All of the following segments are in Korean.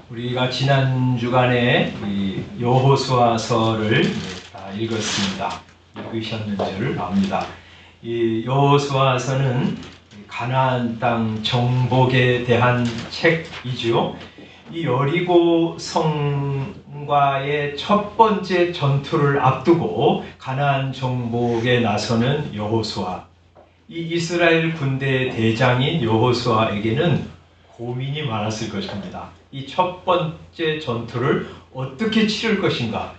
우리가 지난 주간에 이 여호수아서를 다 읽었습니다. 읽으셨는 줄 압니다. 이 여호수아서는 가나안 땅 정복에 대한 책이지요. 이 여리고 성과의 첫 번째 전투를 앞두고 가나안 정복에 나서는 여호수아. 이 이스라엘 군대의 대장인 여호수아에게는 고민이 많았을 것입니다. 이 첫 번째 전투를 어떻게 치를 것인가,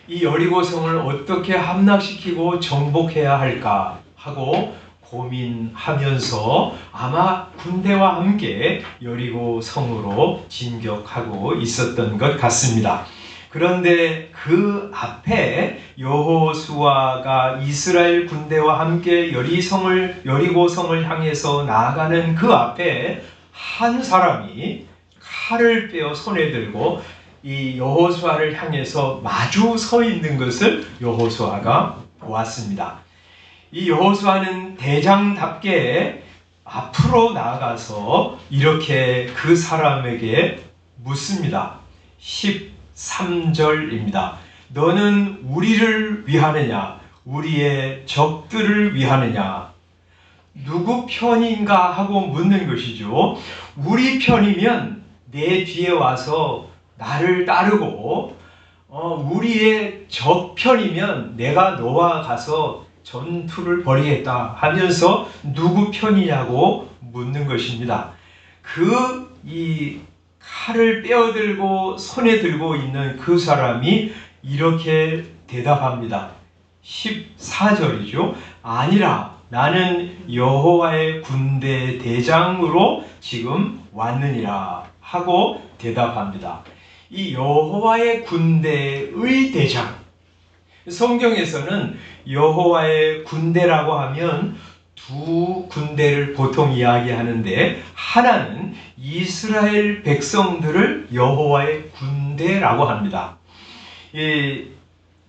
이 여리고성을 어떻게 함락시키고 정복해야 할까 하고 고민하면서 아마 군대와 함께 여리고성으로 진격하고 있었던 것 같습니다. 그런데 그 앞에 여호수아가 이스라엘 군대와 함께 여리고성을 향해서 나아가는 그 앞에 한 사람이 칼을 빼어 손에 들고 이 여호수아를 향해서 마주 서 있는 것을 여호수아가 보았습니다. 이 여호수아는 대장답게 앞으로 나아가서 이렇게 그 사람에게 묻습니다. 13절입니다. 너는 우리를 위하느냐, 우리의 적들을 위하느냐? 누구 편인가 하고 묻는 것이죠. 우리 편이면 내 뒤에 와서 나를 따르고, 우리의 적 편이면 내가 너와 가서 전투를 벌이겠다 하면서 누구 편이냐고 묻는 것입니다. 이 칼을 빼어들고 손에 들고 있는 그 사람이 이렇게 대답합니다. 14절이죠. 아니라 나는 여호와의 군대 대장으로 지금 왔느니라 하고 대답합니다. 이 여호와의 군대의 대장, 성경에서는 여호와의 군대라고 하면 두 군대를 보통 이야기하는데, 하나는 이스라엘 백성들을 여호와의 군대라고 합니다.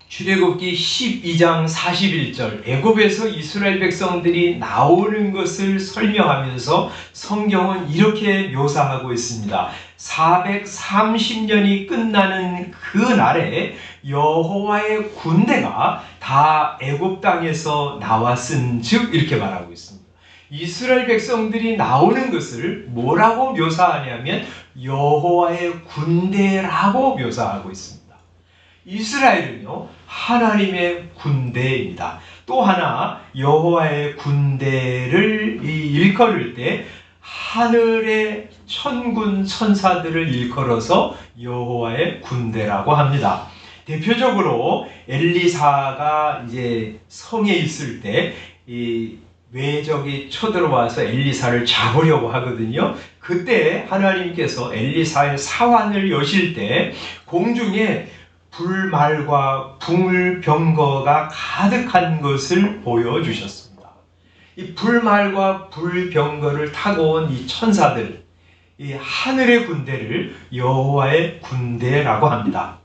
출애굽기 12장 41절, 애굽에서 이스라엘 백성들이 나오는 것을 설명하면서 성경은 이렇게 묘사하고 있습니다. 430년이 끝나는 그 날에 여호와의 군대가 다 애굽 땅에서 나왔은즉, 이렇게 말하고 있습니다. 이스라엘 백성들이 나오는 것을 뭐라고 묘사하냐면 여호와의 군대라고 묘사하고 있습니다. 이스라엘은요, 하나님의 군대입니다. 또 하나, 여호와의 군대를 일컬을 때 하늘의 천군 천사들을 일컬어서 여호와의 군대라고 합니다. 대표적으로 엘리사가 이제 성에 있을 때 이 외적이 쳐들어와서 엘리사를 잡으려고 하거든요. 그때 하나님께서 엘리사의 사환을 여실 때 공중에 불말과 불병거가 가득한 것을 보여주셨습니다. 이 불말과 불병거를 타고 온 이 천사들, 이 하늘의 군대를 여호와의 군대라고 합니다.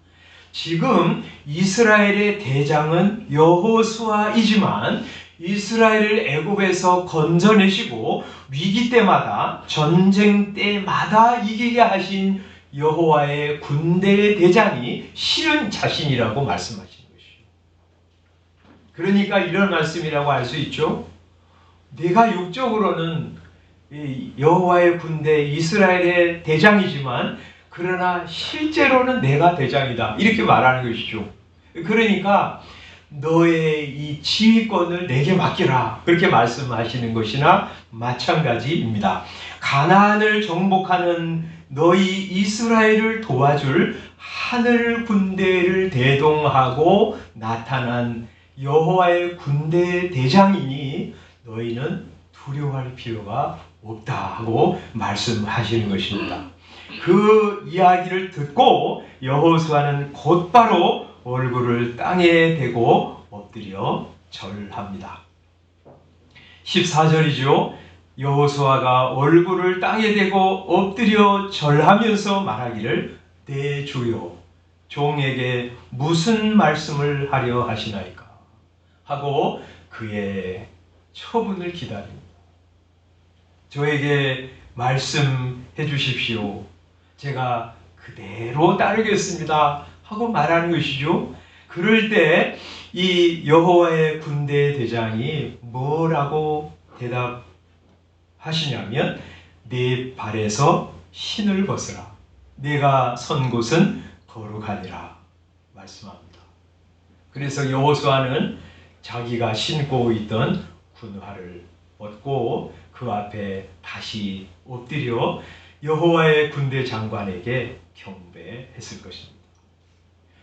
지금 이스라엘의 대장은 여호수아이지만 이스라엘을 애굽에서 건져내시고 위기 때마다, 전쟁 때마다 이기게 하신 여호와의 군대의 대장이 실은 자신이라고 말씀하시는 것이죠. 그러니까 이런 말씀이라고 할 수 있죠. 내가 육적으로는 여호와의 군대 이스라엘의 대장이지만 그러나 실제로는 내가 대장이다, 이렇게 말하는 것이죠. 그러니까 너의 이 지휘권을 내게 맡기라, 그렇게 말씀하시는 것이나 마찬가지입니다. 가나안을 정복하는 너희 이스라엘을 도와줄 하늘 군대를 대동하고 나타난 여호와의 군대 대장이니 너희는 두려워할 필요가 없다 하고 말씀하시는 것입니다. 그 이야기를 듣고 여호수아는 곧바로 얼굴을 땅에 대고 엎드려 절합니다. 14절이죠. 여호수아가 얼굴을 땅에 대고 엎드려 절하면서 말하기를, 내 주여, 종에게 무슨 말씀을 하려 하시나이까 하고 그의 처분을 기다립니다. 저에게 말씀해 주십시오. 제가 그대로 따르겠습니다 하고 말하는 것이죠. 그럴 때 이 여호와의 군대 대장이 뭐라고 대답하시냐면 네 발에서 신을 벗으라. 네가 선 곳은 거룩하니라 말씀합니다. 그래서 여호수아는 자기가 신고 있던 군화를 벗고 그 앞에 다시 엎드려 여호와의 군대 장관에게 경배했을 것입니다.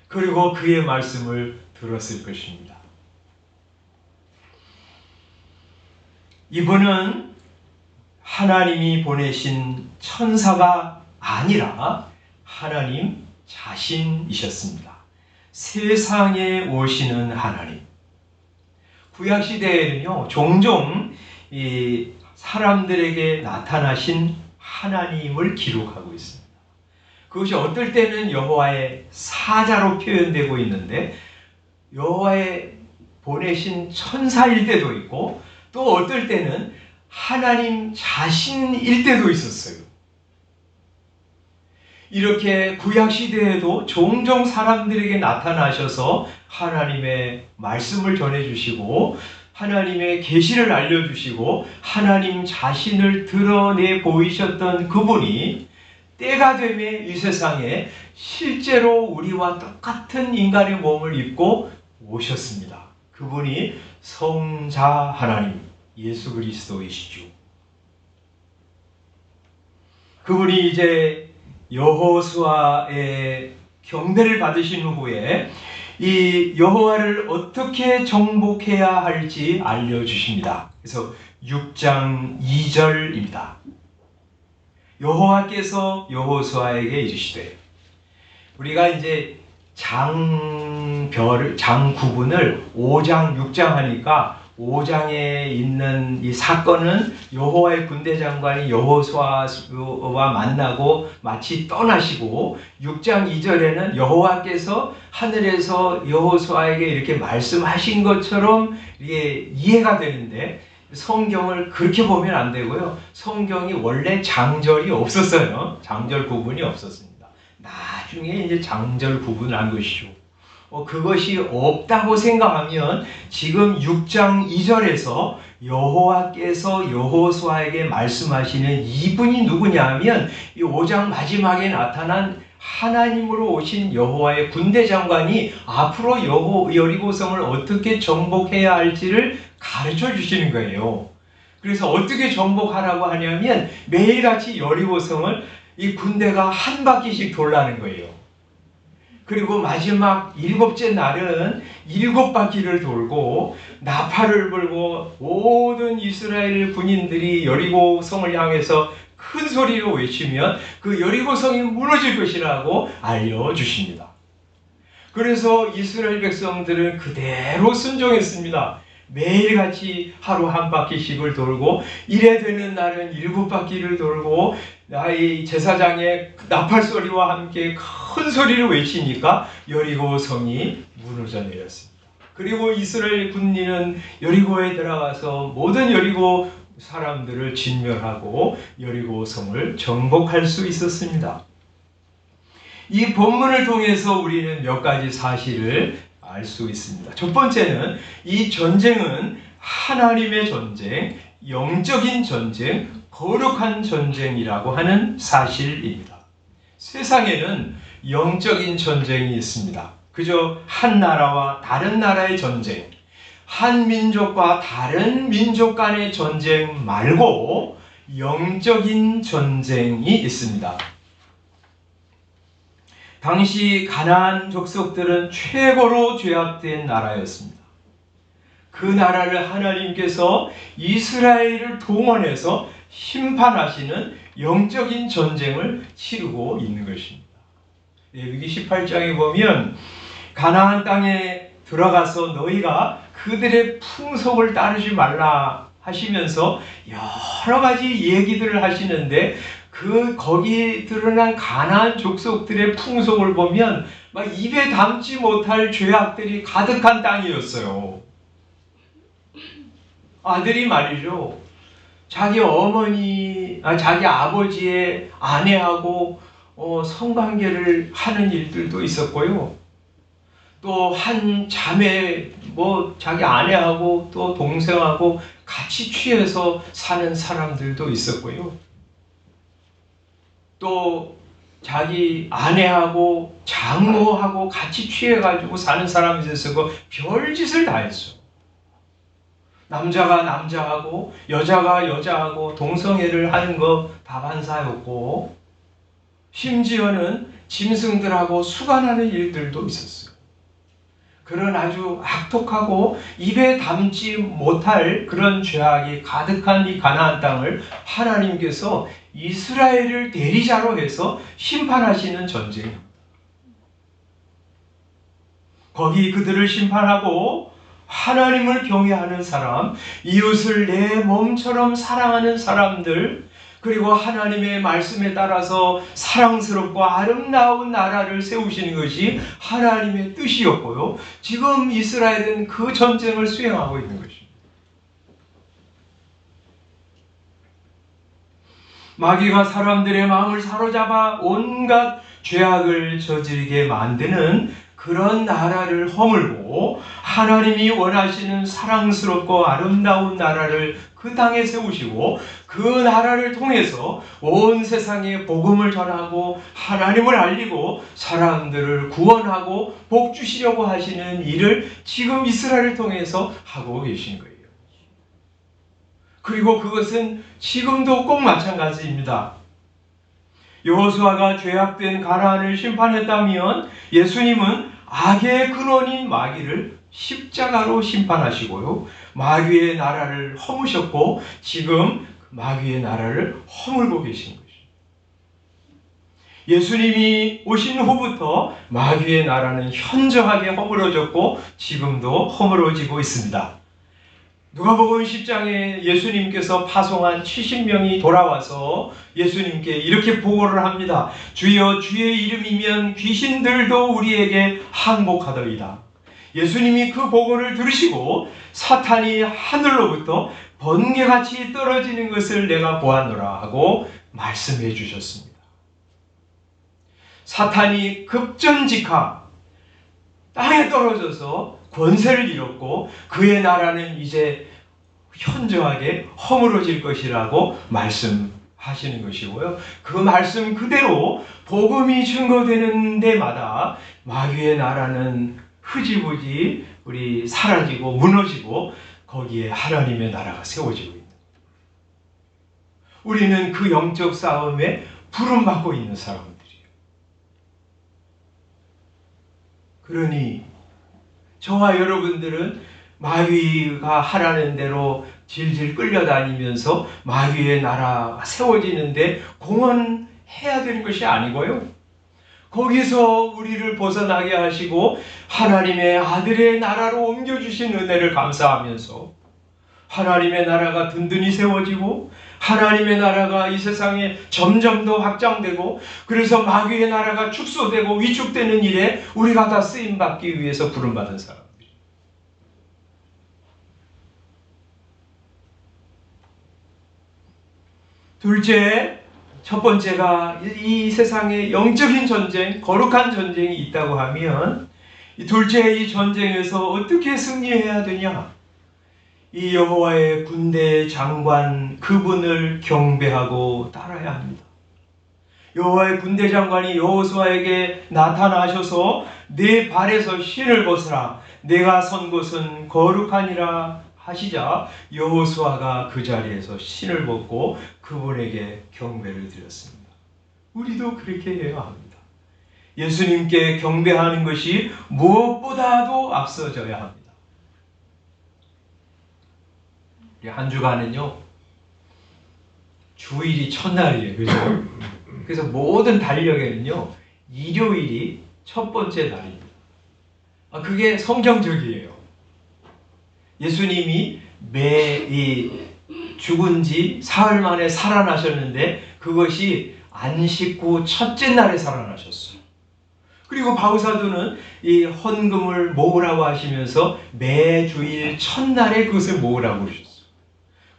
그리고 그의 말씀을 들었을 것입니다. 이분은 하나님이 보내신 천사가 아니라 하나님 자신이셨습니다. 세상에 오시는 하나님. 구약시대에는요, 종종 이 사람들에게 나타나신 하나님을 기록하고 있습니다. 그것이 어떨 때는 여호와의 사자로 표현되고 있는데 여호와의 보내신 천사일 때도 있고 또 어떨 때는 하나님 자신일 때도 있었어요. 이렇게 구약시대에도 종종 사람들에게 나타나셔서 하나님의 말씀을 전해주시고 하나님의 계시를 알려주시고 하나님 자신을 드러내 보이셨던 그분이 때가 되매 이 세상에 실제로 우리와 똑같은 인간의 몸을 입고 오셨습니다. 그분이 성자 하나님 예수 그리스도이시죠. 그분이 이제 여호수아의 경배를 받으신 후에 이 여호와를 어떻게 정복해야 할지 알려주십니다. 그래서 6장 2절입니다. 여호와께서 여호수아에게 이르시되, 우리가 이제 장 구분을 5장, 6장 하니까 5장에 있는 이 사건은 여호와의 군대 장관이 여호수아와 만나고 마치 떠나시고 6장 2절에는 여호와께서 하늘에서 여호수아에게 이렇게 말씀하신 것처럼 이게 이해가 되는데 성경을 그렇게 보면 안 되고요. 성경이 원래 장절이 없었어요. 장절 구분이 없었습니다. 나중에 이제 장절 구분을 한 것이죠. 그것이 없다고 생각하면 지금 6장 2절에서 여호와께서 여호수아에게 말씀하시는 이분이 누구냐 하면 이 5장 마지막에 나타난 하나님으로 오신 여호와의 군대 장관이 앞으로 여리고성을 어떻게 정복해야 할지를 가르쳐 주시는 거예요. 그래서 어떻게 정복하라고 하냐면 매일같이 여리고성을 이 군대가 한 바퀴씩 돌라는 거예요. 그리고 마지막 7째 날은 7바퀴를 돌고 나팔을 불고 모든 이스라엘 군인들이 여리고 성을 향해서 큰 소리로 외치면 그 여리고 성이 무너질 것이라고 알려주십니다. 그래서 이스라엘 백성들은 그대로 순종했습니다. 매일같이 하루 한 바퀴씩을 돌고 이래 되는 날은 7바퀴를 돌고 나의 제사장의 나팔 소리와 함께 큰 소리를 외치니까 여리고 성이 무너져 내렸습니다. 그리고 이스라엘 군인은 여리고에 들어가서 모든 여리고 사람들을 진멸하고 여리고 성을 정복할 수 있었습니다. 이 본문을 통해서 우리는 몇 가지 사실을 알 수 있습니다. 첫 번째는 이 전쟁은 하나님의 전쟁, 영적인 전쟁, 거룩한 전쟁이라고 하는 사실입니다. 세상에는 영적인 전쟁이 있습니다. 그저 한 나라와 다른 나라의 전쟁, 한 민족과 다른 민족 간의 전쟁 말고 영적인 전쟁이 있습니다. 당시 가나안 족속들은 최고로 죄악된 나라였습니다. 그 나라를 하나님께서 이스라엘을 동원해서 심판하시는 영적인 전쟁을 치르고 있는 것입니다. 레위기 18장에 보면 가나안 땅에 들어가서 너희가 그들의 풍속을 따르지 말라 하시면서 여러 가지 얘기들을 하시는데 거기 드러난 가나안 족속들의 풍속을 보면 막 입에 담지 못할 죄악들이 가득한 땅이었어요. 아들이 말이죠. 자기 아버지의 아내하고 성관계를 하는 일들도 있었고요. 또 한 자매, 자기 아내하고 또 동생하고 같이 취해서 사는 사람들도 있었고요. 또 자기 아내하고 장모하고 같이 취해가지고 사는 사람이 있어서 별짓을 다 했어. 남자가 남자하고 여자가 여자하고 동성애를 하는 거 다반사였고, 심지어는 짐승들하고 수간하는 일들도 있었어요. 그런 아주 악독하고 입에 담지 못할 그런 죄악이 가득한 이 가나안 땅을 하나님께서 이스라엘을 대리자로 해서 심판하시는 전쟁입니다. 거기 그들을 심판하고 하나님을 경외하는 사람, 이웃을 내 몸처럼 사랑하는 사람들, 그리고 하나님의 말씀에 따라서 사랑스럽고 아름다운 나라를 세우시는 것이 하나님의 뜻이었고요. 지금 이스라엘은 그 전쟁을 수행하고 있는 것입니다. 마귀가 사람들의 마음을 사로잡아 온갖 죄악을 저지르게 만드는 그런 나라를 허물고 하나님이 원하시는 사랑스럽고 아름다운 나라를 그 땅에 세우시고 그 나라를 통해서 온 세상에 복음을 전하고 하나님을 알리고 사람들을 구원하고 복 주시려고 하시는 일을 지금 이스라엘을 통해서 하고 계신 거예요. 그리고 그것은 지금도 꼭 마찬가지입니다. 여호수아가 죄악된 가나안을 심판했다면 예수님은 악의 근원인 마귀를 십자가로 심판하시고요. 마귀의 나라를 허무셨고 지금 마귀의 나라를 허물고 계신 것입니다. 예수님이 오신 후부터 마귀의 나라는 현저하게 허물어졌고 지금도 허물어지고 있습니다. 누가복음 10장에 예수님께서 파송한 70명이 돌아와서 예수님께 이렇게 보고를 합니다. 주여, 주의 이름이면 귀신들도 우리에게 항복하더이다. 예수님이 그 보고를 들으시고 사탄이 하늘로부터 번개같이 떨어지는 것을 내가 보았노라 하고 말씀해 주셨습니다. 사탄이 급전직하 땅에 떨어져서 권세를 잃었고 그의 나라는 이제 현저하게 허물어질 것이라고 말씀하시는 것이고요. 그 말씀 그대로 복음이 증거되는 데마다 마귀의 나라는 흐지부지 사라지고 무너지고 거기에 하나님의 나라가 세워지고 있는 거예요. 우리는 그 영적 싸움에 부름받고 있는 사람들이에요. 그러니 저와 여러분들은 마귀가 하라는 대로 질질 끌려다니면서 마귀의 나라가 세워지는데 공헌해야 되는 것이 아니고요. 거기서 우리를 벗어나게 하시고 하나님의 아들의 나라로 옮겨주신 은혜를 감사하면서 하나님의 나라가 든든히 세워지고 하나님의 나라가 이 세상에 점점 더 확장되고 그래서 마귀의 나라가 축소되고 위축되는 일에 우리가 다 쓰임받기 위해서 부름받은 사람들이에요. 둘째, 첫 번째가 이 세상에 영적인 전쟁, 거룩한 전쟁이 있다고 하면 둘째 이 전쟁에서 어떻게 승리해야 되냐? 이 여호와의 군대 장관 그분을 경배하고 따라야 합니다. 여호와의 군대 장관이 여호수아에게 나타나셔서 내 발에서 신을 벗으라 내가 선 곳은 거룩하니라 하시자 여호수아가 그 자리에서 신을 벗고 그분에게 경배를 드렸습니다. 우리도 그렇게 해야 합니다. 예수님께 경배하는 것이 무엇보다도 앞서져야 합니다. 한 주간은요 주일이 첫날이에요. 그죠? 그래서 모든 달력에는요 일요일이 첫 번째 날입니다. 그게 성경적이에요. 예수님이 죽은 지 사흘 만에 살아나셨는데 그것이 안식 후 첫째 날에 살아나셨어요. 그리고 바우사도는 이 헌금을 모으라고 하시면서 매주일 첫날에 그것을 모으라고 그러셨어요.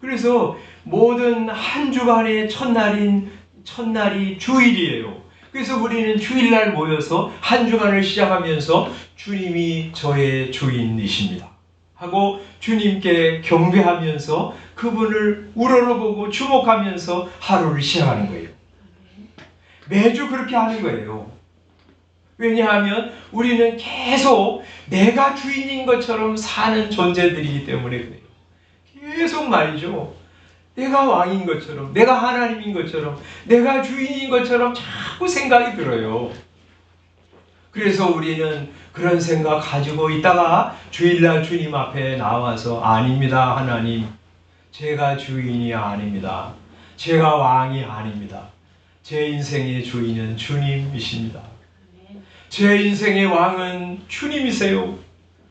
그래서 모든 한 주간의 첫날이 주일이에요. 그래서 우리는 주일날 모여서 한 주간을 시작하면서 주님이 저의 주인이십니다 하고 주님께 경배하면서 그분을 우러러보고 주목하면서 하루를 시작하는 거예요. 매주 그렇게 하는 거예요. 왜냐하면 우리는 계속 내가 주인인 것처럼 사는 존재들이기 때문에 그래요. 계속 말이죠. 내가 왕인 것처럼, 내가 하나님인 것처럼, 내가 주인인 것처럼 자꾸 생각이 들어요. 그래서 우리는 그런 생각 가지고 있다가 주일날 주님 앞에 나와서 아닙니다, 하나님. 제가 주인이 아닙니다. 제가 왕이 아닙니다. 제 인생의 주인은 주님이십니다. 제 인생의 왕은 주님이세요.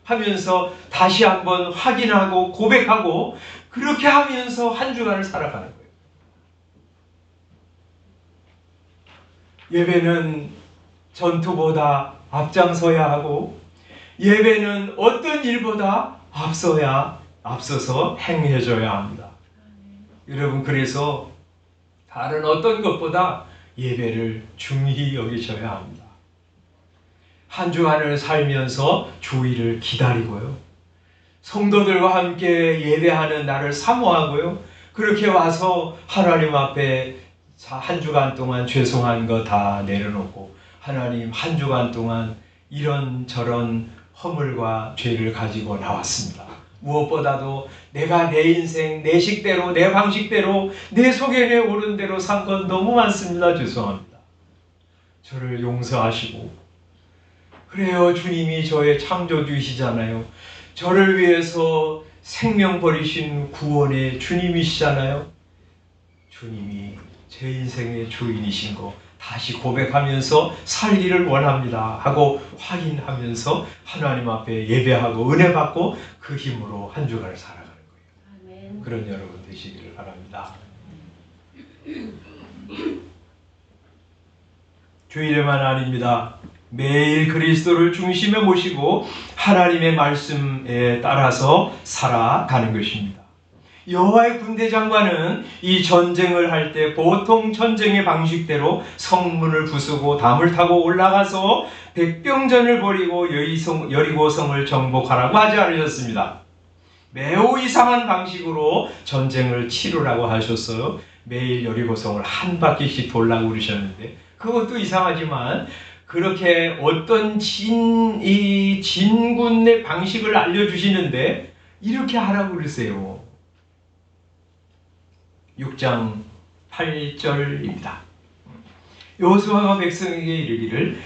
하면서 다시 한번 확인하고 고백하고 그렇게 하면서 한 주간을 살아가는 거예요. 예배는 전투보다 앞장서야 하고 예배는 어떤 일보다 앞서서 행해져야 합니다. 여러분, 그래서 다른 어떤 것보다 예배를 중히 여기셔야 합니다. 한 주간을 살면서 주일을 기다리고요. 성도들과 함께 예배하는 날을 사모하고요. 그렇게 와서 하나님 앞에 한 주간 동안 죄송한 거 다 내려놓고 하나님, 한 주간 동안 이런저런 허물과 죄를 가지고 나왔습니다. 무엇보다도 내가 내 인생, 내 식대로, 내 방식대로, 내 속에 오른 대로 산 건 너무 많습니다. 죄송합니다. 저를 용서하시고, 그래요, 주님이 저의 창조주이시잖아요. 저를 위해서 생명 버리신 구원의 주님이시잖아요. 주님이 제 인생의 주인이신 거 다시 고백하면서 살기를 원합니다 하고 확인하면서 하나님 앞에 예배하고 은혜 받고 그 힘으로 한 주간을 살아가는 거예요. 아멘. 그런 여러분 되시기를 바랍니다. 주일에만 아닙니다. 매일 그리스도를 중심에 모시고 하나님의 말씀에 따라서 살아가는 것입니다. 여호와의 군대 장관은 이 전쟁을 할 때 보통 전쟁의 방식대로 성문을 부수고 담을 타고 올라가서 백병전을 벌이고 여리고성을 정복하라고 하지 않으셨습니다. 매우 이상한 방식으로 전쟁을 치르라고 하셨어요. 매일 여리고성을 한 바퀴씩 돌라고 그러셨는데 그것도 이상하지만 그렇게 어떤 진군의 방식을 알려주시는데 이렇게 하라고 그러세요. 6장 8절입니다. 여호수아가 백성에게 이르기를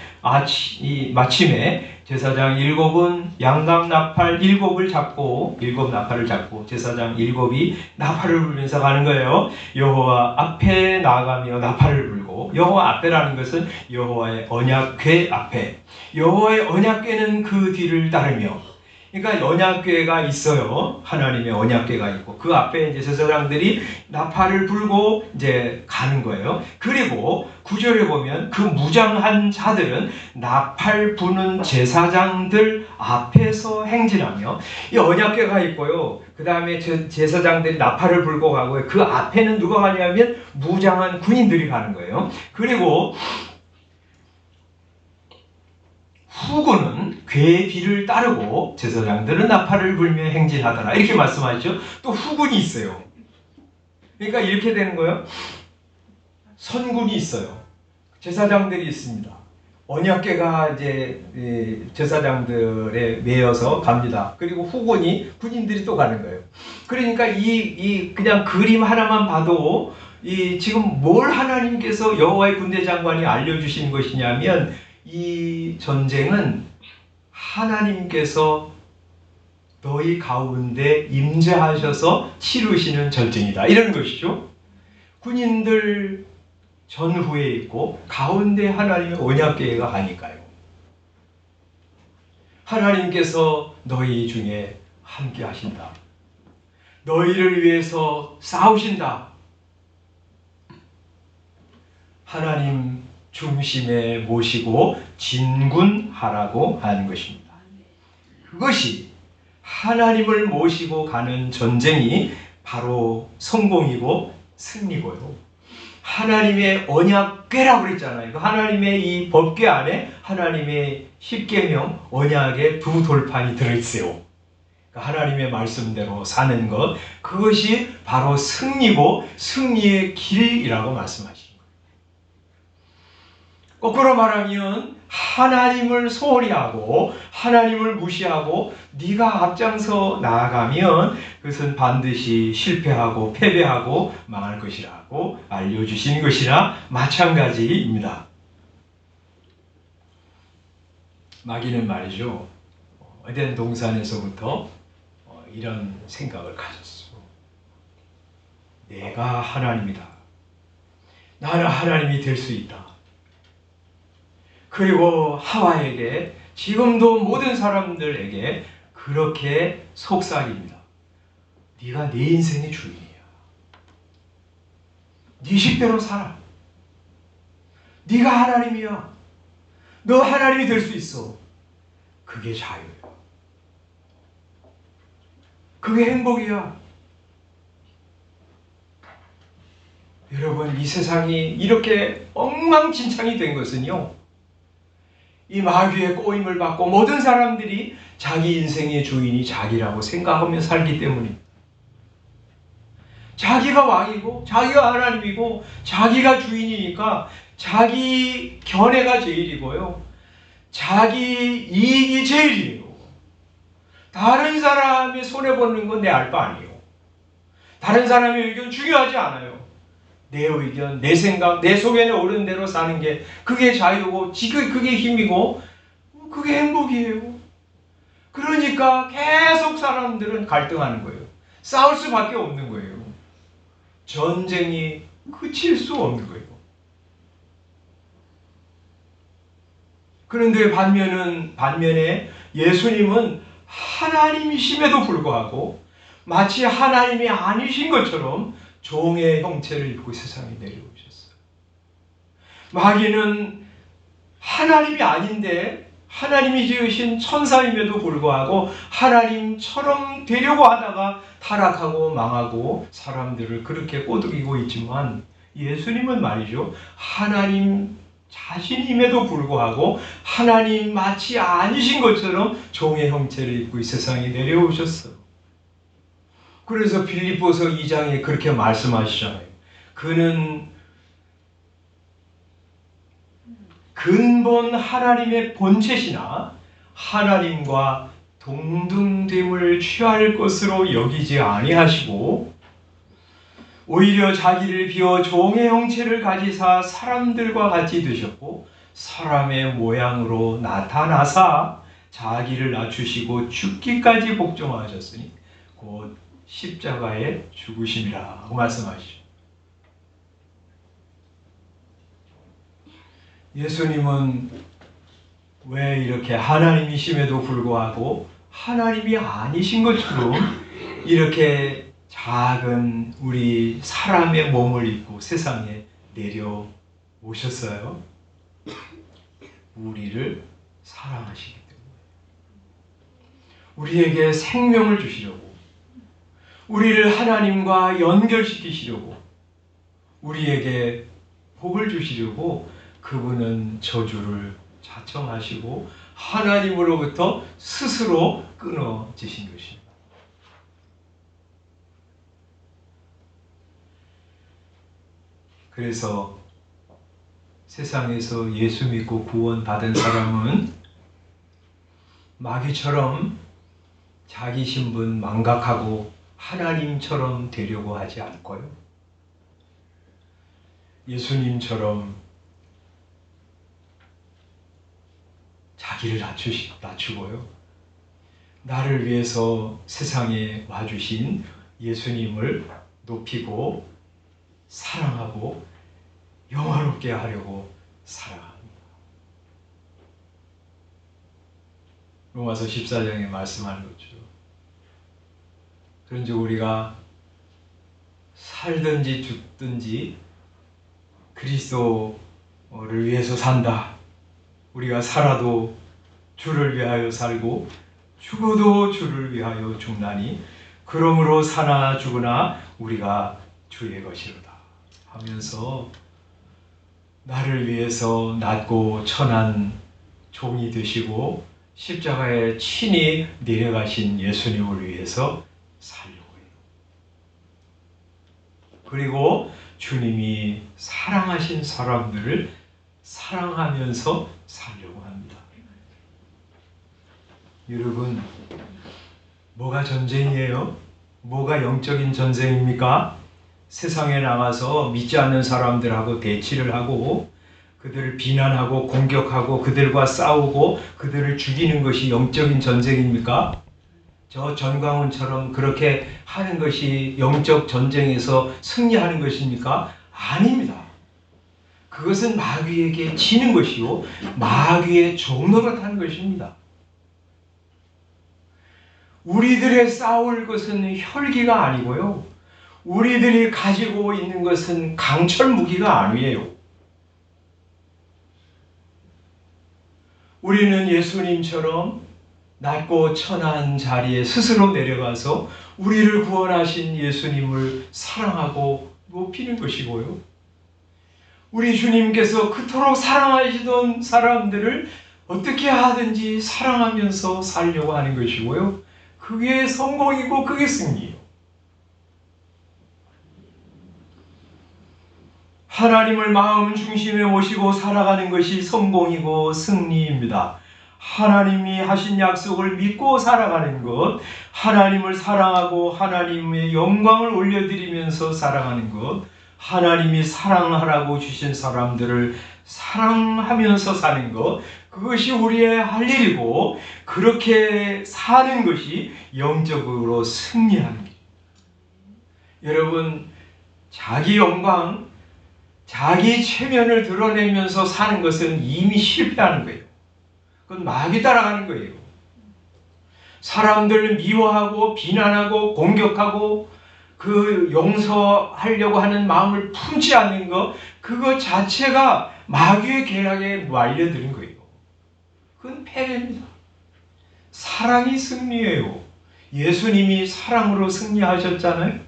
마침에 제사장 7은 양각 나팔 7을 잡고 7 나팔을 잡고 제사장 7이 나팔을 불면서 가는 거예요. 여호와 앞에 나아가며 나팔을 불고, 여호와 앞에라는 것은 여호와의 언약궤 앞에, 여호와의 언약궤는 그 뒤를 따르며, 그러니까 언약궤가 있어요. 하나님의 언약궤가 있고 그 앞에 이제 제사장들이 나팔을 불고 이제 가는 거예요. 그리고 9절에 보면 그 무장한 자들은 나팔 부는 제사장들 앞에서 행진하며, 이 언약궤가 있고요. 그 다음에 제사장들이 나팔을 불고 가고요. 그 앞에는 누가 가냐면 무장한 군인들이 가는 거예요. 그리고 후군은 궤의 뒤를 따르고 제사장들은 나팔을 불며 행진하더라. 이렇게 말씀하시죠. 또 후군이 있어요. 그러니까 이렇게 되는 거예요. 선군이 있어요. 제사장들이 있습니다. 언약궤가 이제 제사장들에 매여서 갑니다. 그리고 후군이 군인들이 또 가는 거예요. 그러니까 이 그냥 그림 하나만 봐도 지금 뭘 하나님께서 여호와의 군대 장관이 알려주신 것이냐면, 이 전쟁은 하나님께서 너희 가운데 임재하셔서 치르시는 전쟁이다, 이런 것이죠. 군인들 전후에 있고 가운데 하나님의 언약궤가 가니까요. 하나님께서 너희 중에 함께 하신다. 너희를 위해서 싸우신다. 하나님 중심에 모시고 진군하라고 하는 것입니다. 그것이 하나님을 모시고 가는 전쟁이 바로 성공이고 승리고요. 하나님의 언약궤라고 그랬잖아요. 하나님의 이 법궤 안에 하나님의 십계명 언약의 두 돌판이 들어있어요. 하나님의 말씀대로 사는 것, 그것이 바로 승리고 승리의 길이라고 말씀하신 거예요. 거꾸로 말하면 하나님을 소홀히 하고 하나님을 무시하고 네가 앞장서 나아가면 그것은 반드시 실패하고 패배하고 망할 것이라고 알려주신 것이나 마찬가지입니다. 마귀는 말이죠, 에덴 동산에서부터 이런 생각을 가졌어. 내가 하나님이다. 나는 하나님이 될 수 있다. 그리고 하와에게, 지금도 모든 사람들에게 그렇게 속삭입니다. 네가 내 인생의 주인이야. 네 식대로 살아. 네가 하나님이야. 너 하나님이 될 수 있어. 그게 자유야. 그게 행복이야. 여러분, 이 세상이 이렇게 엉망진창이 된 것은요, 이 마귀의 꼬임을 받고 모든 사람들이 자기 인생의 주인이 자기라고 생각하며 살기 때문입니다. 자기가 왕이고 자기가 하나님이고 자기가 주인이니까 자기 견해가 제일이고요, 자기 이익이 제일이에요. 다른 사람이 손해보는 건 내 알 바 아니에요. 다른 사람의 의견 중요하지 않아요. 내 의견, 내 생각, 내 속에 오른 대로 사는 게 그게 자유고 그게 힘이고 그게 행복이에요. 그러니까 계속 사람들은 갈등하는 거예요. 싸울 수밖에 없는 거예요. 전쟁이 그칠 수 없는 거예요. 그런데 반면에 예수님은 하나님이심에도 불구하고 마치 하나님이 아니신 것처럼 종의 형체를 입고 세상에 내려오셨어요. 마귀는 하나님이 아닌데 하나님이 지으신 천사임에도 불구하고 하나님처럼 되려고 하다가 타락하고 망하고 사람들을 그렇게 꼬드기고 있지만, 예수님은 말이죠, 하나님 자신임에도 불구하고 하나님 마치 아니신 것처럼 종의 형체를 입고 이 세상에 내려오셨어요. 그래서 빌립보서 2장에 그렇게 말씀하시잖아요. 그는 근본 하나님의 본체시나 하나님과 동등됨을 취할 것으로 여기지 아니하시고 오히려 자기를 비워 종의 형체를 가지사 사람들과 같이 되셨고 사람의 모양으로 나타나사 자기를 낮추시고 죽기까지 복종하셨으니 곧 십자가의 죽으심이라고 말씀하시죠. 예수님은 왜 이렇게 하나님이심에도 불구하고 하나님이 아니신 것처럼 이렇게 작은 우리 사람의 몸을 입고 세상에 내려오셨어요? 우리를 사랑하시기 때문에, 우리에게 생명을 주시려고, 우리를 하나님과 연결시키시려고, 우리에게 복을 주시려고 그분은 저주를 자청하시고 하나님으로부터 스스로 끊어지신 것입니다. 그래서 세상에서 예수 믿고 구원받은 사람은 마귀처럼 자기 신분 망각하고 하나님처럼 되려고 하지 않고요, 예수님처럼 자기를 낮추고요, 나를 위해서 세상에 와주신 예수님을 높이고 사랑하고 영화롭게 하려고 살아갑니다. 로마서 14장에 말씀하는 거죠. 그런즉 우리가 살든지 죽든지 그리스도를 위해서 산다. 우리가 살아도 주를 위하여 살고 죽어도 주를 위하여 죽나니 그러므로 사나 죽으나 우리가 주의 것이로다. 하면서 나를 위해서 낮고 천한 종이 되시고 십자가에 친히 내려가신 예수님을 위해서 살려고 해요. 그리고 주님이 사랑하신 사람들을 사랑하면서 살려고 합니다. 여러분, 뭐가 전쟁이에요? 뭐가 영적인 전쟁입니까? 세상에 나가서 믿지 않는 사람들하고 대치를 하고 그들을 비난하고 공격하고 그들과 싸우고 그들을 죽이는 것이 영적인 전쟁입니까? 저 전광훈처럼 그렇게 하는 것이 영적 전쟁에서 승리하는 것입니까? 아닙니다. 그것은 마귀에게 지는 것이요 마귀의 종노릇하는 것입니다. 우리들의 싸울 것은 혈기가 아니고요, 우리들이 가지고 있는 것은 강철 무기가 아니에요. 우리는 예수님처럼 낮고 천한 자리에 스스로 내려가서 우리를 구원하신 예수님을 사랑하고 높이는 것이고요, 우리 주님께서 그토록 사랑하시던 사람들을 어떻게 하든지 사랑하면서 살려고 하는 것이고요, 그게 성공이고 그게 승리예요. 하나님을 마음 중심에 모시고 살아가는 것이 성공이고 승리입니다. 하나님이 하신 약속을 믿고 살아가는 것, 하나님을 사랑하고 하나님의 영광을 올려드리면서 살아가는 것, 하나님이 사랑하라고 주신 사람들을 사랑하면서 사는 것, 그것이 우리의 할 일이고 그렇게 사는 것이 영적으로 승리하는 것. 여러분, 자기 영광, 자기 체면을 드러내면서 사는 것은 이미 실패하는 거예요. 그건 마귀 따라가는 거예요. 사람들 미워하고 비난하고 공격하고 그 용서하려고 하는 마음을 품지 않는 것, 그것 자체가 마귀의 계략에 말려드는 거예요. 그건 패배입니다. 사랑이 승리예요. 예수님이 사랑으로 승리하셨잖아요.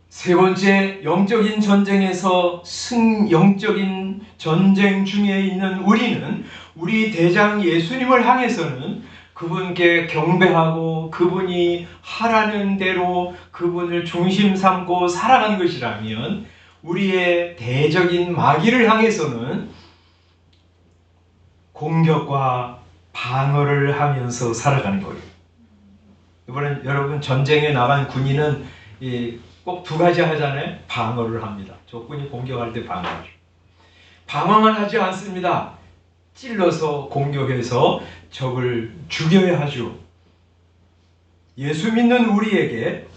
세 번째, 영적인 전쟁에서 영적인 전쟁 중에 있는 우리는 우리 대장 예수님을 향해서는 그분께 경배하고 그분이 하라는 대로 그분을 중심 삼고 살아가는 것이라면, 우리의 대적인 마귀를 향해서는 공격과 방어를 하면서 살아가는 거예요. 이번엔 여러분, 전쟁에 나간 군인은 꼭 두 가지 하잖아요. 방어를 합니다. 적군이 공격할 때 방어하죠. 방어만 하지 않습니다. 찔러서 공격해서 적을 죽여야 하죠. 예수 믿는 우리에게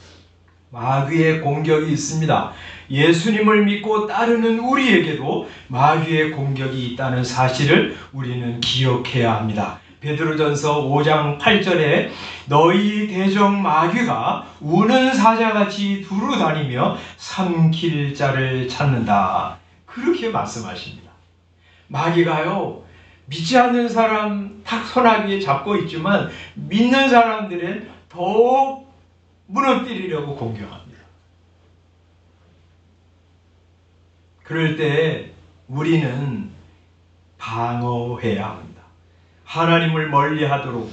마귀의 공격이 있습니다. 예수님을 믿고 따르는 우리에게도 마귀의 공격이 있다는 사실을 우리는 기억해야 합니다. 베드로전서 5장 8절에 너희 대적 마귀가 우는 사자같이 두루 다니며 삼킬 자를 찾는다, 그렇게 말씀하십니다. 마귀가요, 믿지 않는 사람 탁 손아귀에 잡고 있지만 믿는 사람들은 더욱 무너뜨리려고 공격합니다. 그럴 때 우리는 방어해야 합니다. 하나님을 멀리하도록,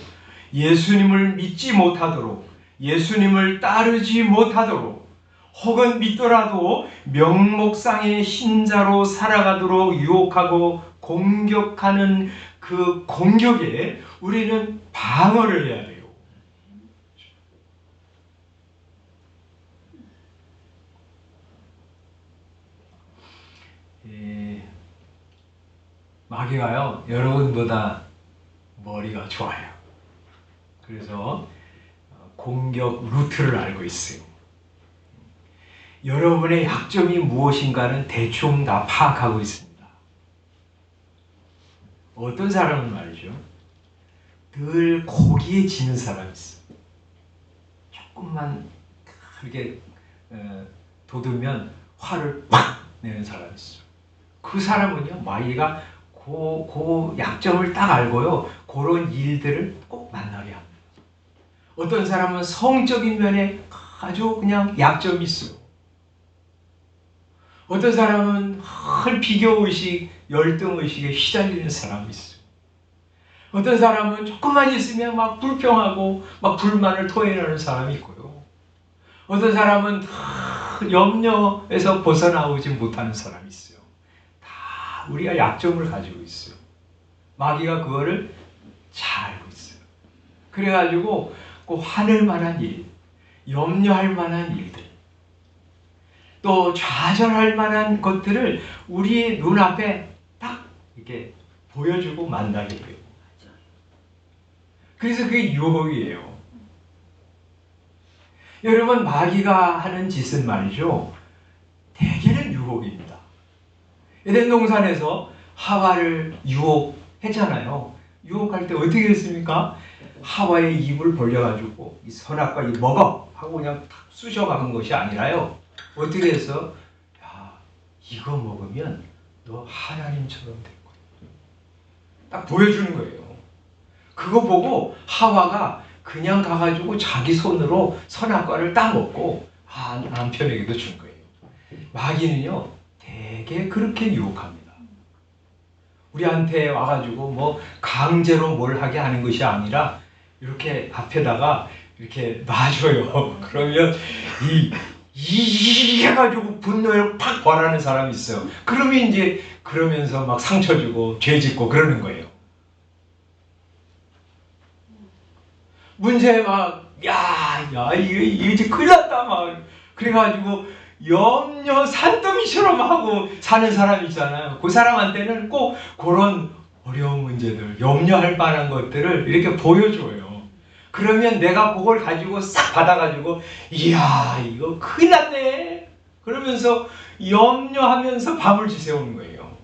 예수님을 믿지 못하도록, 예수님을 따르지 못하도록, 혹은 믿더라도 명목상의 신자로 살아가도록 유혹하고 공격하는 그 공격에 우리는 방어를 해야 돼요. 마귀가요, 여러분보다 머리가 좋아요. 그래서 공격 루트를 알고 있어요. 여러분의 약점이 무엇인가는 대충 다 파악하고 있습니다. 어떤 사람은 말이죠, 늘 고기에 지는 사람이 있어요. 조금만 그렇게 돋으면 화를 팍 내는 사람이 있어요. 그 사람은요, 마귀가 그 약점을 딱 알고요, 그런 일들을 꼭 만나게 합니다. 어떤 사람은 성적인 면에 아주 그냥 약점이 있어요. 어떤 사람은 비교의식, 열등의식에 휘달리는 사람이 있어요. 어떤 사람은 조금만 있으면 막 불평하고 막 불만을 토해내는 사람이 있고요. 어떤 사람은 염려에서 벗어나오지 못하는 사람이 있어요. 다 우리가 약점을 가지고 있어요. 마귀가 그거를 잘 알고 있어요. 그래가지고 꼭 화낼 만한 일, 염려할 만한 일들, 또 좌절할 만한 것들을 우리 눈앞에 딱 이렇게 보여주고 만나게 돼요. 그래서 그게 유혹이에요. 여러분, 마귀가 하는 짓은 말이죠, 대개는 유혹입니다. 에덴 동산에서 하와를 유혹했잖아요. 유혹할 때 어떻게 했습니까? 하와의 입을 벌려가지고 이 선악과 이 먹어 하고 그냥 탁 쑤셔박은 것이 아니라요. 어떻게 해서 야, 이거 먹으면 너 하나님처럼 될 거야. 딱 보여주는 거예요. 그거 보고 하와가 그냥 가가지고 자기 손으로 선악과를 따먹고 남편에게도 준 거예요. 마귀는요, 되게 그렇게 유혹합니다. 우리한테 와가지고 뭐 강제로 뭘 하게 하는 것이 아니라 이렇게 앞에다가 이렇게 놔줘요. 그러면 이 해가지고 분노를 팍 벌하는 사람이 있어요. 그러면 이제 그러면서 막 상처 주고 죄 짓고 그러는 거예요. 문제 이거 이제 큰일 났다 막 그래가지고 염려 산더미처럼 하고 사는 사람이 있잖아요. 그 사람한테는 꼭 그런 어려운 문제들, 염려할 만한 것들을 이렇게 보여줘요. 그러면 내가 그걸 가지고 싹 받아가지고 이야 이거 큰일 났네 그러면서 염려하면서 밤을 지새우는 거예요.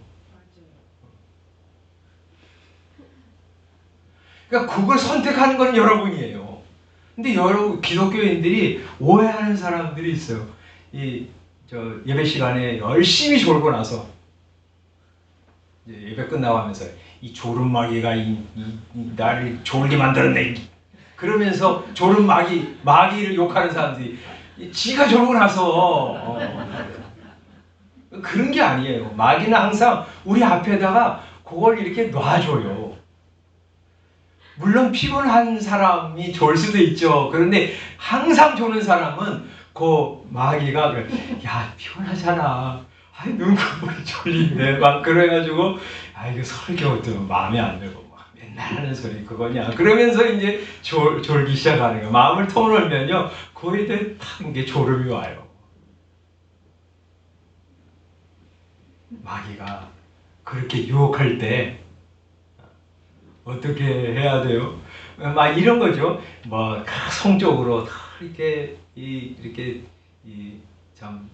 그러니까 그걸 선택하는 건 여러분이에요. 근데 여러분 기독교인들이 오해하는 사람들이 있어요. 예배 시간에 열심히 졸고 나서 이제 예배 끝나고 하면서 이 졸음마귀가 나를 졸게 만들었네. 그러면서 마귀를 욕하는 사람들이 지가 졸고 나서 그런 게 아니에요. 마귀는 항상 우리 앞에다가 그걸 이렇게 놔줘요. 물론 피곤한 사람이 졸 수도 있죠. 그런데 항상 조는 사람은 그 마귀가 야 피곤하잖아. 눈 감고리 졸린데 막 그래가지고 이거 설교도 마음에 안 들고 막 맨날 하는 소리 그거냐. 그러면서 이제 졸기 시작하는 거예요. 마음을 터놓으면요 거기에 탁 이게 졸음이 와요. 마귀가 그렇게 유혹할 때 어떻게 해야 돼요? 막 이런 거죠. 뭐 성적으로 이렇게 참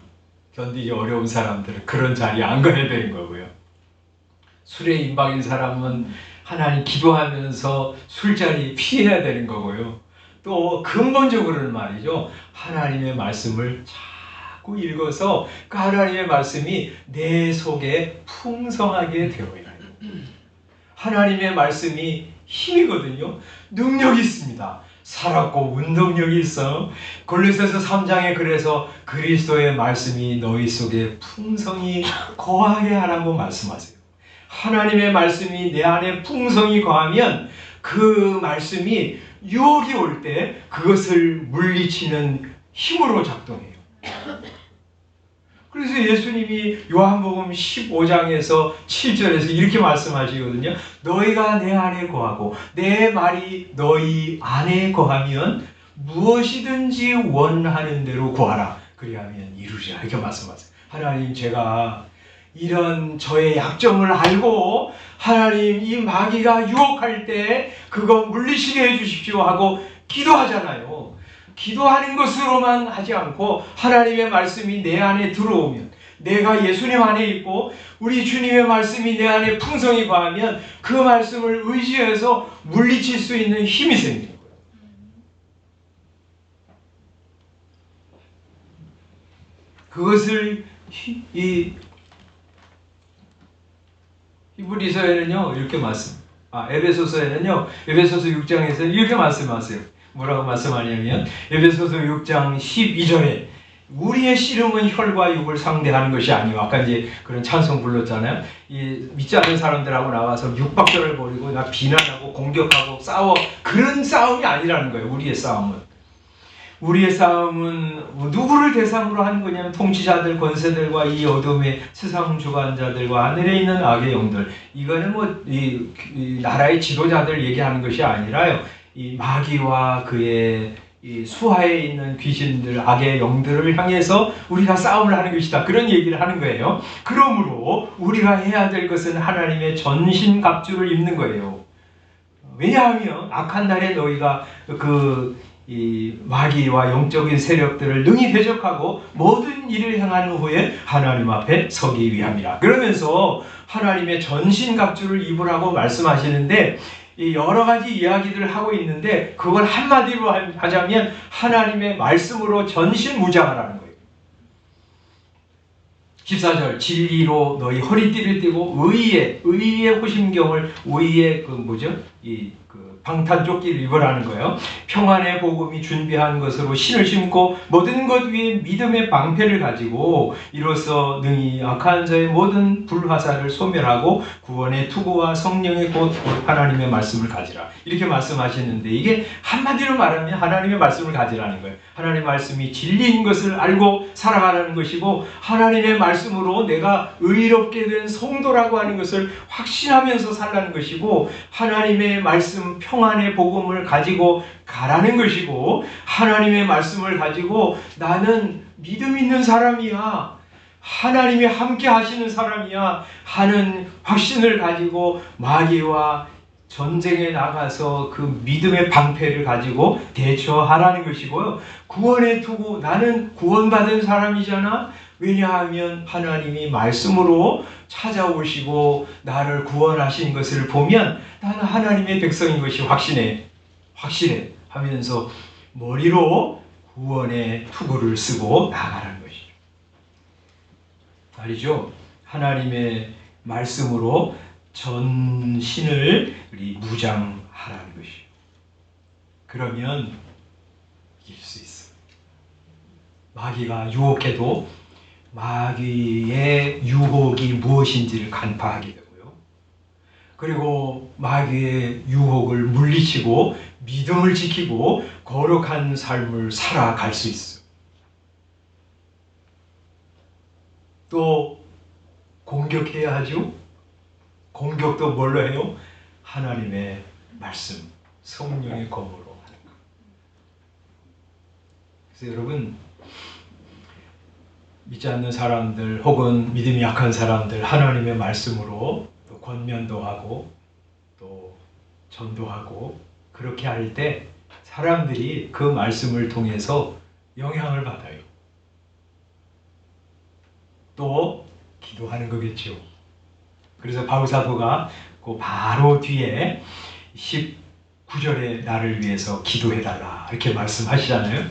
견디기 어려운 사람들은 그런 자리에 안 가야 되는 거고요. 술에 임박인 사람은 하나님 기도하면서 술자리 피해야 되는 거고요. 또 근본적으로는 말이죠. 하나님의 말씀을 자꾸 읽어서 그 하나님의 말씀이 내 속에 풍성하게 되어야 해요. 하나님의 말씀이 힘이거든요. 능력이 있습니다. 살았고 운동력이 있어. 골로새서 3장에 그래서 그리스도의 말씀이 너희 속에 풍성히 거하게 하라고 말씀하세요. 하나님의 말씀이 내 안에 풍성히 거하면 그 말씀이 유혹이 올 때 그것을 물리치는 힘으로 작동해요. 그래서 예수님이 요한복음 15장에서 7절에서 이렇게 말씀하시거든요. 너희가 내 안에 거하고 내 말이 너희 안에 거하면 무엇이든지 원하는 대로 구하라. 그리하면 이루리라. 이렇게 말씀하세요. 하나님 제가 이런 저의 약점을 알고 하나님 이 마귀가 유혹할 때 그거 물리치게 해주십시오 하고 기도하잖아요. 기도하는 것으로만 하지 않고 하나님의 말씀이 내 안에 들어오면 내가 예수님 안에 있고 우리 주님의 말씀이 내 안에 풍성히 거하면 그 말씀을 의지해서 물리칠 수 있는 힘이 생기는 거예요. 그것을 히브리서에는요 이렇게 에베소서에는요 에베소서 6장에서 이렇게 말씀하세요. 뭐라고 말씀하냐면 에베소서 6장 12절에 우리의 씨름은 혈과 육을 상대하는 것이 아니고, 아까 이제 그런 찬송 불렀잖아요. 이 믿지 않는 사람들하고 나가서 육박절을 벌이고 나 비난하고 공격하고 싸워, 그런 싸움이 아니라는 거예요. 우리의 싸움은 누구를 대상으로 하는 거냐면 통치자들, 권세들과 이 어둠의 세상 주관자들과 하늘에 있는 악의 영들. 이거는 이 나라의 지도자들 얘기하는 것이 아니라요, 이 마귀와 그의 이 수하에 있는 귀신들, 악의 영들을 향해서 우리가 싸움을 하는 것이다, 그런 얘기를 하는 거예요. 그러므로 우리가 해야 될 것은 하나님의 전신갑주를 입는 거예요. 왜냐하면 악한 날에 너희가 이 마귀와 영적인 세력들을 능히 대적하고 모든 일을 행한 후에 하나님 앞에 서기 위함이라. 그러면서 하나님의 전신갑주를 입으라고 말씀하시는데, 이 여러 가지 이야기들을 하고 있는데, 그걸 한마디로 하자면 하나님의 말씀으로 전신무장하라는 거예요. 14절, 진리로 너희 허리띠를 띠고 의의 호심경을, 의의 방탄조끼를 입으라는 거예요. 평안의 복음이 준비한 것으로 신을 신고 모든 것 위에 믿음의 방패를 가지고 이로써 능히 악한 자의 모든 불화살을 소멸하고 구원의 투구와 성령의 곧 하나님의 말씀을 가지라. 이렇게 말씀하시는데, 이게 한마디로 말하면 하나님의 말씀을 가지라는 거예요. 하나님의 말씀이 진리인 것을 알고 살아가라는 것이고, 하나님의 말씀으로 내가 의롭게 된 성도라고 하는 것을 확신하면서 살라는 것이고, 하나님의 말씀 평안의 복음을 가지고 가라는 것이고, 하나님의 말씀을 가지고 나는 믿음 있는 사람이야, 하나님이 함께 하시는 사람이야 하는 확신을 가지고 마귀와 전쟁에 나가서 그 믿음의 방패를 가지고 대처하라는 것이고요. 구원의 투구, 나는 구원받은 사람이잖아. 왜냐하면 하나님이 말씀으로 찾아오시고 나를 구원하신 것을 보면 나는 하나님의 백성인 것이 확실해 하면서 머리로 구원의 투구를 쓰고 나가라는 것이죠. 알죠? 하나님의 말씀으로 전신을 우리 무장하라는 것이요. 그러면 이길 수 있어. 마귀가 유혹해도 마귀의 유혹이 무엇인지를 간파하게 되고요. 그리고 마귀의 유혹을 물리치고 믿음을 지키고 거룩한 삶을 살아갈 수 있어. 또 공격해야 하죠. 공격도 뭘로 해요? 하나님의 말씀, 성령의 검으로 하는 것. 그래서 여러분, 믿지 않는 사람들 혹은 믿음이 약한 사람들, 하나님의 말씀으로 또 권면도 하고 또 전도하고 그렇게 할 때 사람들이 그 말씀을 통해서 영향을 받아요. 또 기도하는 거겠죠. 그래서 바울사도가 그 바로 뒤에 19절에 나를 위해서 기도해달라 이렇게 말씀하시잖아요.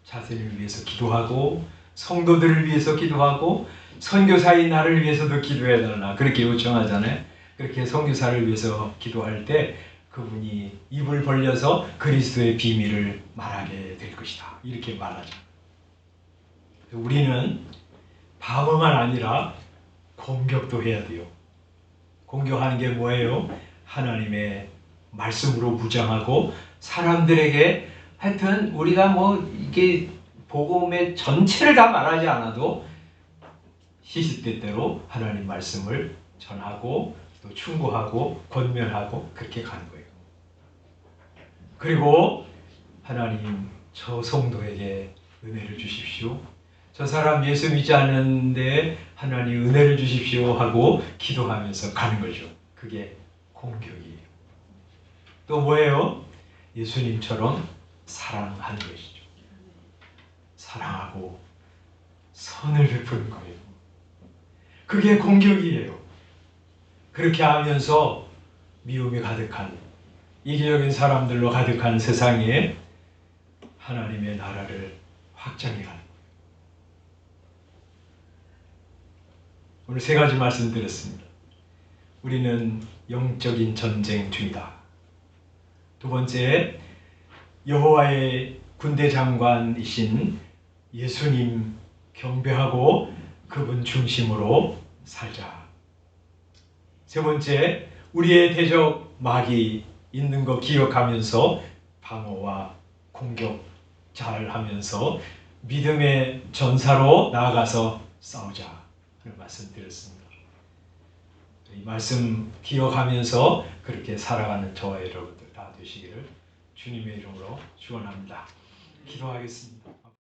자신을 위해서 기도하고 성도들을 위해서 기도하고 선교사인 나를 위해서도 기도해달라 그렇게 요청하잖아요. 그렇게 선교사를 위해서 기도할 때 그분이 입을 벌려서 그리스도의 비밀을 말하게 될 것이다 이렇게 말하죠. 우리는 방어만 아니라 공격도 해야 돼요. 공격하는 게 뭐예요? 하나님의 말씀으로 무장하고 사람들에게 하여튼 우리가 이게 복음의 전체를 다 말하지 않아도 시시때때로 하나님 말씀을 전하고 또 충고하고 권면하고 그렇게 가는 거예요. 그리고 하나님 저 성도에게 은혜를 주십시오. 저 사람 예수 믿지 않는데 하나님 은혜를 주십시오 하고 기도하면서 가는 거죠. 그게 공격이에요. 또 뭐예요? 예수님처럼 사랑하는 것이죠. 사랑하고 선을 베푸는 거예요. 그게 공격이에요. 그렇게 하면서 미움이 가득한 이기적인 사람들로 가득한 세상에 하나님의 나라를 확장해 가는 거예요. 오늘 세 가지 말씀드렸습니다. 우리는 영적인 전쟁 중이다. 두 번째, 여호와의 군대 장관이신 예수님 경배하고 그분 중심으로 살자. 세 번째, 우리의 대적 마귀 있는 거 기억하면서 방어와 공격 잘 하면서 믿음의 전사로 나아가서 싸우자 하는 말씀 드렸습니다. 이 말씀 기억하면서 그렇게 살아가는 저와 여러분들 다 되시기를 주님의 이름으로 축원합니다. 기도하겠습니다.